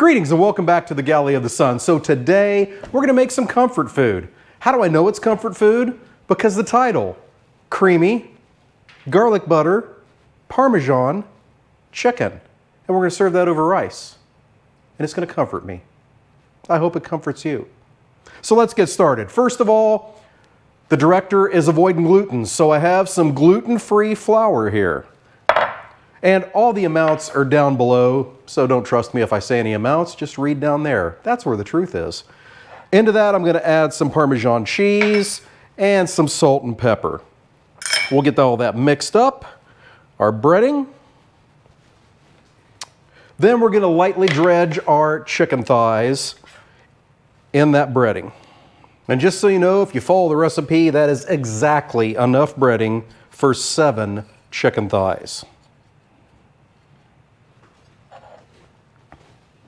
Greetings and welcome back to the Galley of the Sun. So today we're going to make some comfort food. How do I know it's comfort food? Because the title, creamy, garlic butter, Parmesan, chicken. And we're going to serve that over rice. And it's going to comfort me. I hope it comforts you. So let's get started. First of all, the director is avoiding gluten, so I have some gluten-free flour here. And all the amounts are down below, so don't trust me if I say any amounts, just read down there. That's where the truth is. Into that, I'm going to add some Parmesan cheese and some salt and pepper. We'll get all that mixed up, our breading. Then we're going to lightly dredge our chicken thighs in that breading. And just so you know, if you follow the recipe, that is exactly enough breading for 7 chicken thighs.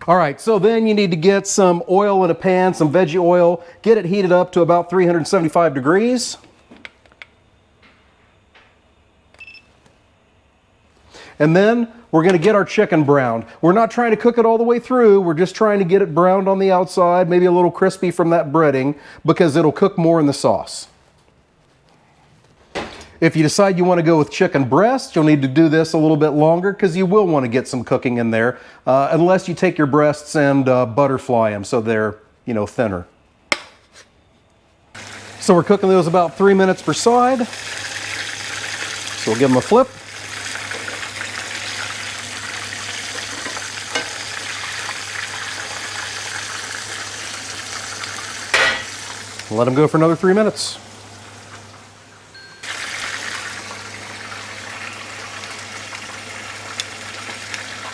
All right, so then you need to get some oil in a pan, some veggie oil, get it heated up to about 375 degrees. And then we're going to get our chicken browned. We're not trying to cook it all the way through, we're just trying to get it browned on the outside, maybe a little crispy from that breading, because it'll cook more in the sauce. If you decide you want to go with chicken breast, you'll need to do this a little bit longer because you will want to get some cooking in there, unless you take your breasts and butterfly them so they're, thinner. So we're cooking those about 3 minutes per side. So we'll give them a flip. Let them go for another 3 minutes.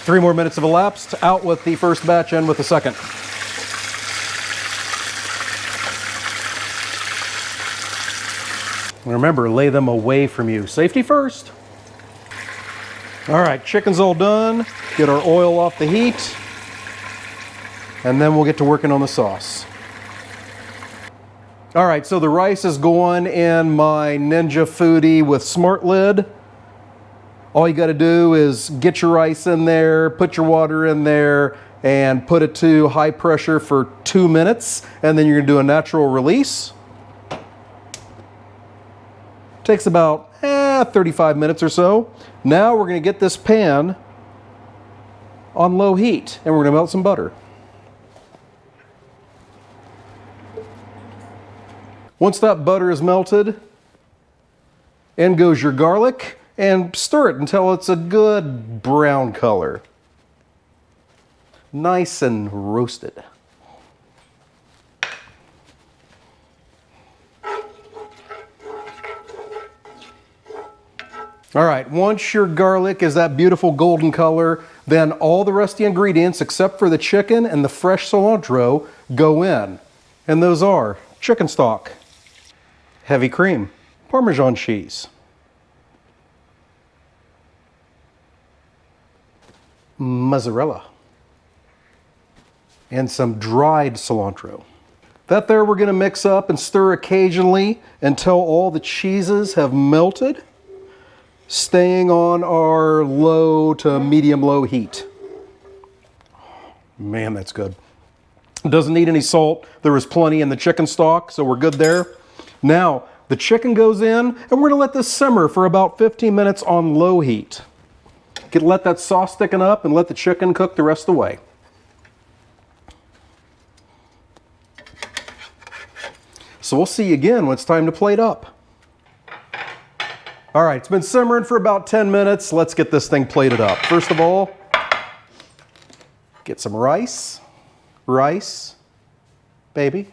Three more minutes have elapsed. Out with the first batch, in with the second. Remember, lay them away from you. Safety first. All right, chicken's all done. Get our oil off the heat. And then we'll get to working on the sauce. All right, so the rice is going in my Ninja Foodie with Smart Lid. All you got to do is get your rice in there, put your water in there, and put it to high pressure for 2 minutes, and then you're going to do a natural release. Takes about 35 minutes or so. Now we're going to get this pan on low heat, and we're going to melt some butter. Once that butter is melted, in goes your garlic. And stir it until it's a good brown color. Nice and roasted. All right, once your garlic is that beautiful golden color, then all the rest of the ingredients, except for the chicken and the fresh cilantro, go in. And those are chicken stock, heavy cream, Parmesan cheese, Mozzarella, and some dried cilantro. That there we're going to mix up and stir occasionally until all the cheeses have melted, staying on our low to medium-low heat. Man, that's good. It doesn't need any salt. There was plenty in the chicken stock, so we're good there. Now, the chicken goes in, and we're going to let this simmer for about 15 minutes on low heat. Let that sauce thicken up and let the chicken cook the rest of the way. So we'll see you again when it's time to plate up. All right, it's been simmering for about 10 minutes. Let's get this thing plated up. First of all, get some rice. Rice, baby.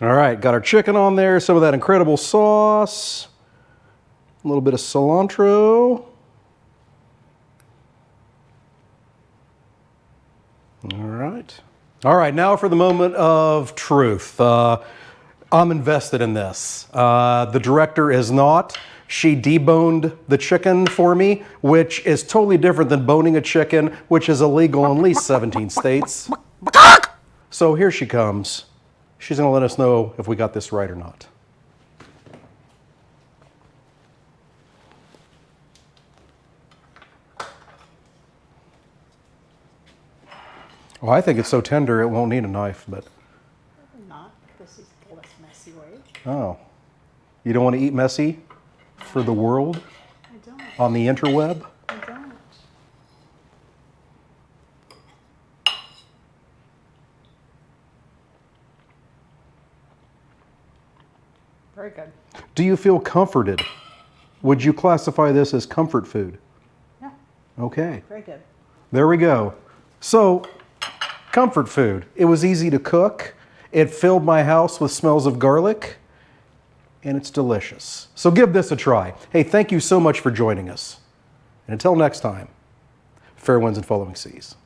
All right, got our chicken on there, some of that incredible sauce, a little bit of cilantro. All right, now for the moment of truth. I'm invested in this. The director is not. She deboned the chicken for me, which is totally different than boning a chicken, which is illegal in at least 17 states. So here she comes. She's going to let us know if we got this right or not. Well, I think it's so tender it won't need a knife, but... Probably not. This is the less messy way. Oh. You don't want to eat messy for the world? I don't. On the interweb? I don't. Very good. Do you feel comforted? Would you classify this as comfort food? Yeah, Okay. very good. There we go. So, comfort food. It was easy to cook. It filled my house with smells of garlic. And it's delicious. So give this a try. Hey, thank you so much for joining us. And until next time, fair winds and following seas.